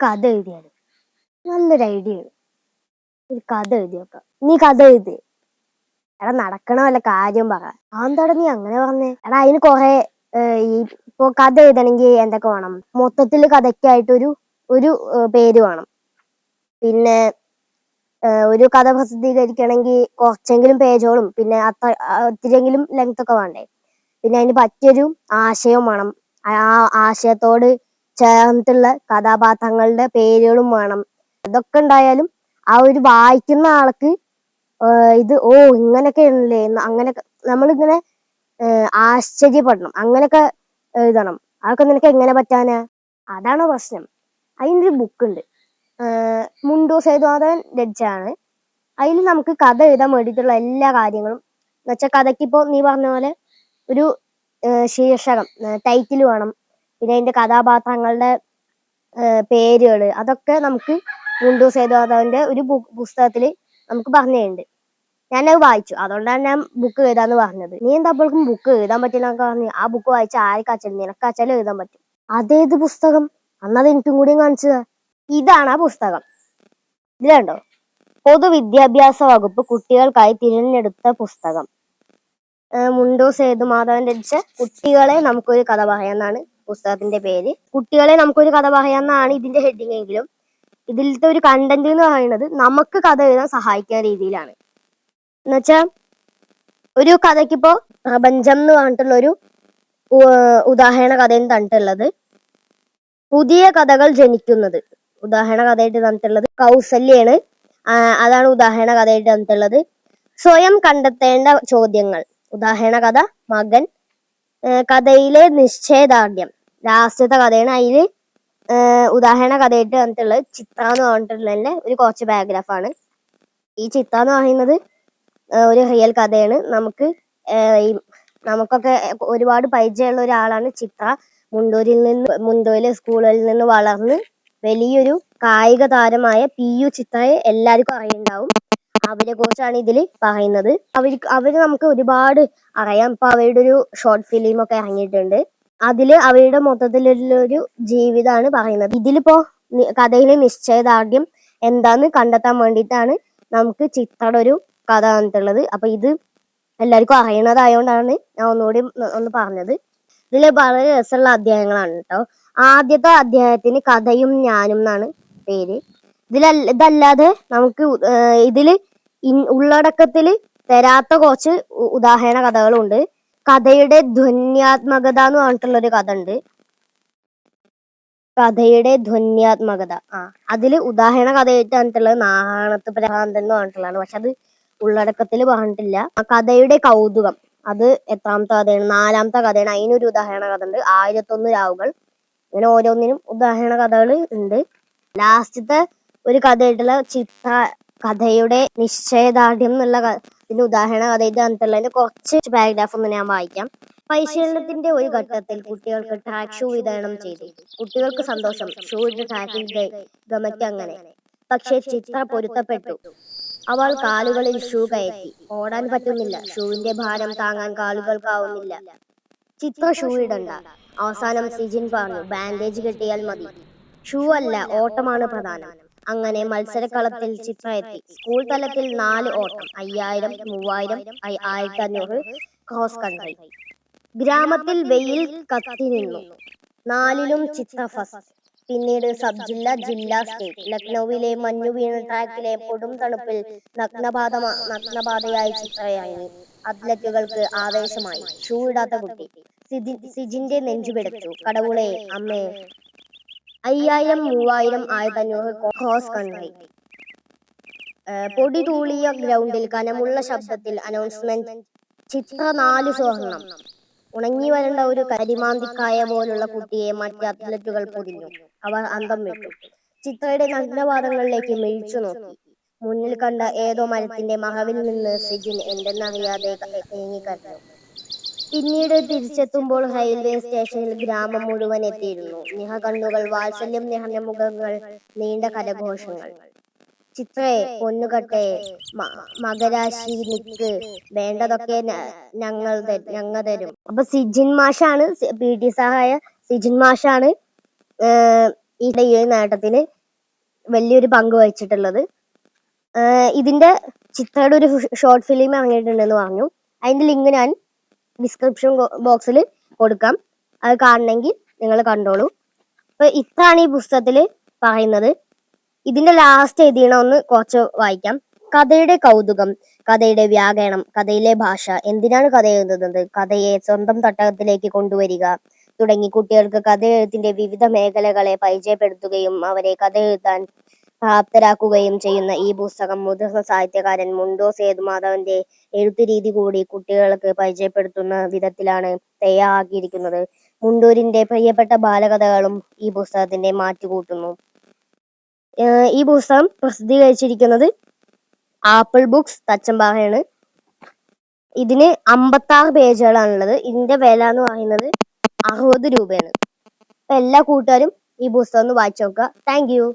കഥ എഴുതിയാല് നല്ലൊരു ഐഡിയ ആണ്. ഒരു കഥ എഴുതി വെക്കാം. നീ കഥ എഴുതി. എടാ നടക്കണ വല്ല കാര്യം പറ. അതെന്താടാ നീ അങ്ങനെ പറഞ്ഞേ? എടാ അതിന് കൊറേ ഈ ഇപ്പൊ കഥ എഴുതണമെങ്കിൽ എന്തൊക്കെ വേണം? മൊത്തത്തിൽ കഥയ്ക്കായിട്ട് ഒരു പേര് വേണം. പിന്നെ ഒരു കഥ പ്രസിദ്ധീകരിക്കണമെങ്കിൽ കുറച്ചെങ്കിലും പേജോളും പിന്നെ ഒത്തിരിയെങ്കിലും ലെങ്ത് ഒക്കെ വേണ്ടേ. പിന്നെ അതിന് പറ്റിയൊരു ആശയം വേണം. ആ ആശയത്തോട് ചേർന്നിട്ടുള്ള കഥാപാത്രങ്ങളുടെ പേരുകളും വേണം. ഇതൊക്കെ ഉണ്ടായാലും ആ ഒരു വായിക്കുന്ന ആൾക്ക് ഇത് ഇങ്ങനെയൊക്കെയാണല്ലേ, അങ്ങനെയൊക്കെ നമ്മളിങ്ങനെ ആശ്ചര്യപ്പെടണം. അങ്ങനെയൊക്കെ എഴുതണം. അതൊക്കെ നിനക്ക് എങ്ങനെ പറ്റാനാ? അതാണ് പ്രശ്നം. അതിനൊരു ബുക്ക് ഉണ്ട്, മുണ്ടു സേതുമാധവൻ രചിച്ചാണ്. അതിൽ നമുക്ക് കഥ എഴുതാൻ വേണ്ടിയിട്ടുള്ള എല്ലാ കാര്യങ്ങളും എന്നുവെച്ചാൽ കഥയ്ക്കിപ്പോ നീ പറഞ്ഞ പോലെ ഒരു ശീർഷകം, ടൈറ്റിൽ വേണം. പിന്നെ അതിന്റെ കഥാപാത്രങ്ങളുടെ പേരുകൾ, അതൊക്കെ നമുക്ക് മുണ്ടു സേതുമാധവന്റെ ഒരു പുസ്തകത്തിൽ നമുക്ക് പറഞ്ഞു തരുന്നുണ്ട്. ഞാനത് വായിച്ചു, അതുകൊണ്ടാണ് ഞാൻ ബുക്ക് എഴുതാന്ന് പറഞ്ഞത്. നീ എന്താ അപ്പോഴേക്കും ബുക്ക് എഴുതാൻ പറ്റില്ല പറഞ്ഞു? ആ ബുക്ക് വായിച്ച ആർക്കാച്ചാലും നിനക്കാച്ചാലും എഴുതാൻ പറ്റും. അതേത് പുസ്തകം? അന്നത് എനിക്കും കൂടിയും കാണിച്ചതാ. ഇതാണ് ആ പുസ്തകം. ഇതിലുണ്ടോ? പൊതുവിദ്യാഭ്യാസ വകുപ്പ് കുട്ടികൾക്കായി തിരഞ്ഞെടുത്ത പുസ്തകം. മുണ്ടു സേതുമാധവൻ രചിച്ച കുട്ടികളെ നമുക്കൊരു കഥ പറയാന്നാണ് പുസ്തകത്തിന്റെ പേര്. കുട്ടികളെ നമുക്കൊരു കഥ പറയാന്നാണ് ഇതിന്റെ ഹെഡിങ് എങ്കിലും ഇതിലത്തെ ഒരു കണ്ടന്റ് എന്ന് പറയുന്നത് നമുക്ക് കഥ എഴുതാൻ സഹായിക്കുന്ന രീതിയിലാണ്. എന്നുവെച്ചാൽ ഒരു കഥയ്ക്കിപ്പോ പ്രപഞ്ചം എന്ന് പറഞ്ഞിട്ടുള്ള ഒരു ഉദാഹരണ കഥയിൽ തന്നിട്ടുള്ളത്. പുതിയ കഥകൾ ജനിക്കുന്നത് ഉദാഹരണ കഥയായിട്ട് തന്നിട്ടുള്ളത് കൗസല്യാണ്. അതാണ് ഉദാഹരണ കഥയായിട്ട് തന്നിട്ടുള്ളത്. സ്വയം കണ്ടെത്തേണ്ട ചോദ്യങ്ങൾ ഉദാഹരണ കഥ മകൻ. കഥയിലെ നിശ്ചയദാർഢ്യം ലാസ്റ്റത്തെ കഥയാണ്. അതില് ഉദാഹരണ കഥയായിട്ട് തന്നിട്ടുള്ളത് ചിത്ര എന്ന് പറഞ്ഞിട്ടുള്ളതിന്റെ ഒരു കുറച്ച് പാരഗ്രാഫാണ്. ഈ ചിത്ര എന്ന് പറയുന്നത് ഒരു റിയൽ കഥയാണ്. നമുക്കൊക്കെ ഒരുപാട് പരിചയമുള്ള ഒരാളാണ് ചിത്ര. മുണ്ടൂരിലെ സ്കൂളുകളിൽ നിന്ന് വളർന്ന് വലിയൊരു കായിക താരമായ PU ചിത്രയെ എല്ലാവർക്കും അറിയുണ്ടാവും. അവരെ കുറിച്ചാണ് ഇതിൽ പറയുന്നത്. അവര് നമുക്ക് ഒരുപാട് അറിയാം. ഇപ്പൊ അവരുടെ ഒരു ഷോർട്ട് ഫിലിം ഒക്കെ ഇറങ്ങിയിട്ടുണ്ട്. അതില് അവരുടെ മൊത്തത്തിലുള്ളൊരു ജീവിതമാണ് പറയുന്നത്. ഇതിലിപ്പോ കഥയിലെ നിശ്ചയദാർഢ്യം എന്താന്ന് കണ്ടെത്താൻ വേണ്ടിയിട്ടാണ് നമുക്ക് ചിത്രയുടെ ഒരു കഥ വന്നിട്ടുള്ളത്. അപ്പൊ ഇത് എല്ലാവർക്കും അറിയണതായോണ്ടാണ് ഞാൻ ഒന്നുകൂടി ഒന്ന് പറഞ്ഞത്. ഇതില് വളരെ രസമുള്ള അധ്യായങ്ങളാണ് കേട്ടോ. ആദ്യത്തെ അധ്യായത്തിന് കഥയും ഞാനും എന്നാണ് പേര്. ഇതല്ലാതെ നമുക്ക് ഇതില് ഉള്ളടക്കത്തില് തരാത്ത കുറച്ച് ഉദാഹരണ കഥകളുണ്ട്. കഥയുടെ ധ്വന്യാത്മകത എന്ന് പറഞ്ഞിട്ടുള്ള ഒരു കഥ ഉണ്ട്. കഥയുടെ ധ്വന്യാത്മകത അതില് ഉദാഹരണ കഥയായിട്ട് പറഞ്ഞിട്ടുള്ളത് നാണത്ത് ഭ്രാന്തൻ എന്ന് പറഞ്ഞിട്ടുള്ളതാണ്. പക്ഷെ അത് ഉള്ളടക്കത്തിൽ പറഞ്ഞിട്ടില്ല. കഥയുടെ കൗതുകം അത് എത്രാമത്തെ കഥയാണ്? 4ാമത്തെ കഥയാണ്. അതിനൊരു ഉദാഹരണ കഥ ഉണ്ട്. 1001 രാവുകൾ. ഇങ്ങനെ ഓരോന്നിനും ഉദാഹരണ കഥകൾ ഉണ്ട്. ലാസ്റ്റത്തെ ഒരു കഥയായിട്ടുള്ള ചിത്ര കഥയുടെ നിശ്ചയദാർഢ്യം എന്നുള്ള ഇതിന്റെ ഉദാഹരണ കഥയായിട്ട് തന്നിട്ടുള്ളതിന്റെ കുറച്ച് പാരഗ്രാഫ് ഒന്ന് ഞാൻ വായിക്കാം. പരിശീലനത്തിന്റെ ഒരു ഘട്ടത്തിൽ കുട്ടികൾക്ക് ട്രാക്ക് ഷൂ വിതരണം ചെയ്തു. കുട്ടികൾക്ക് സന്തോഷം. ഷൂ ഇട്ട് ട്രാക്കിൽ ഗമയ്ക്കങ്ങനെ. പക്ഷെ ചിത്ര പൊരുത്തപ്പെട്ടു. അവൾ കാലുകളിൽ ഷൂ കയറ്റി. ഓടാൻ പറ്റുന്നില്ല. ഷൂവിന്റെ ഭാരം താങ്ങാൻ കാലുകൾക്കാവുന്നില്ല. ചിത്ര ഷൂ ഇടണ്ട. അവസാനം സിജിൻ പറഞ്ഞു, ബാൻഡേജ് കെട്ടിയാൽ മതി. ഷൂ അല്ല, ഓട്ടമാണ് പ്രധാനം. അങ്ങനെ മത്സരക്കളത്തിൽ ചിത്ര എത്തി. സ്കൂൾ തലത്തിൽ 4 ഓട്ടം, 5000, 3000, 1500 ക്രോസ് കൺട്രി. ഗ്രാമത്തിൽ വെയിൽ കത്തി നിന്നു. 4ലും ചിത്ര ഫസ്റ്റ്. പിന്നീട് സബ് ജില്ല, ജില്ല, സ്റ്റേറ്റ്. ലക്നൌവിലെ മഞ്ഞു വീണ ട്രാക്കിലെ കൊടും തണുപ്പിൽ നഗ്നപാതയായി ചിത്രയിറങ്ങി. അത്ലറ്റുകൾക്ക് ആവേശമായി. ഷൂ ഇടാത്ത കുട്ടി. സിജിന്റെ നെഞ്ചുപിടച്ചു. കടവുളെ അമ്മേ. 5000, 3000, 1500 ക്രോസ് കൺട്രി. പൊടി തൂളിയ ഗ്രൗണ്ടിൽ കനമുള്ള ശബ്ദത്തിൽ അനൗൺസ്മെന്റ്. ചിത്ര 4 സ്വർണം. ഉണങ്ങി വരേണ്ട ഒരു കരിമാന്തിക്കായ പോലുള്ള കുട്ടിയെ മറ്റ് അത്ലറ്റുകൾ പൊതിഞ്ഞു. അവർ അന്തം വിട്ടു. ചിത്രയുടെ നഗ്നപാദങ്ങളിലേക്ക് മിഴിച്ചു നോക്കി. മുന്നിൽ കണ്ട ഏതോ മരത്തിന്റെ മറവിൽ നിന്ന് സിജിൻ എന്തെന്നറിയാതെ തേങ്ങിക്കരഞ്ഞു. പിന്നീട് തിരിച്ചെത്തുമ്പോൾ റെയിൽവേ സ്റ്റേഷനിൽ ഗ്രാമം മുഴുവൻ എത്തിയിരുന്നു. നിറകണ്ണുകൾ, വാത്സല്യം നിറഞ്ഞ മുഖങ്ങൾ, നീണ്ട കരഘോഷങ്ങൾ. ചിത്രേ, പൊന്നുകട്ടെ, മകരാശി നിക്ക്, വേണ്ടതൊക്കെ ഞങ്ങൾ തരും. അപ്പൊ സിജിൻ മാഷാണ്, PT സാറായ സിജിൻ മാഷാണ് ഈ നേട്ടത്തിന് വലിയൊരു പങ്ക് വഹിച്ചിട്ടുള്ളത്. ഇതിന്റെ ചിത്രയുടെ ഒരു ഷോർട്ട് ഫിലിം ഇറങ്ങിയിട്ടുണ്ടെന്ന് പറഞ്ഞു. അതിന്റെ ലിങ്ക് ഞാൻ ഡിസ്ക്രിപ്ഷൻ ബോക്സിൽ കൊടുക്കാം. അത് കാണണമെങ്കിൽ നിങ്ങൾ കണ്ടോളൂ. അപ്പൊ ഇതാണ് ഈ പുസ്തകത്തിൽ പറയുന്നത്. ഇതിന്റെ ലാസ്റ്റ് എഴുതിയണ ഒന്ന് കുറച്ച് വായിക്കാം. കഥയുടെ കൗതുകം, കഥയുടെ വ്യാകരണം, കഥയിലെ ഭാഷ, എന്തിനാണ് കഥ എഴുതുന്നത്, കഥയെ സ്വന്തം തട്ടകത്തിലേക്ക് കൊണ്ടുവരിക തുടങ്ങി കുട്ടികൾക്ക് കഥ എഴുത്തിന്റെ വിവിധ മേഖലകളെ പരിചയപ്പെടുത്തുകയും അവരെ കഥ എഴുതാൻ പ്രാപ്തരാക്കുകയും ചെയ്യുന്ന ഈ പുസ്തകം മുതിർന്ന സാഹിത്യകാരൻ മുണ്ടോ സേതുമാധവന്റെ എഴുത്തു രീതി കൂടി കുട്ടികൾക്ക് പരിചയപ്പെടുത്തുന്ന വിധത്തിലാണ് തയ്യാറാക്കിയിരിക്കുന്നത്. മുണ്ടൂരിന്റെ പ്രിയപ്പെട്ട ബാലകഥകളും ഈ പുസ്തകത്തിന്റെ മാറ്റുകൂട്ടുന്നു. ഈ പുസ്തകം പ്രസിദ്ധീകരിച്ചിരിക്കുന്നത് ആപ്പിൾ ബുക്സ് തച്ചമ്പാറയാണ്. ഇതിന് 56 പേജുകളാണുള്ളത്. ഇതിന്റെ വില എന്ന് പറയുന്നത് 60 രൂപയാണ്. അപ്പൊ എല്ലാ കൂട്ടുകാരും ഈ പുസ്തകം ഒന്ന് വായിച്ചു നോക്കുക. Thank you.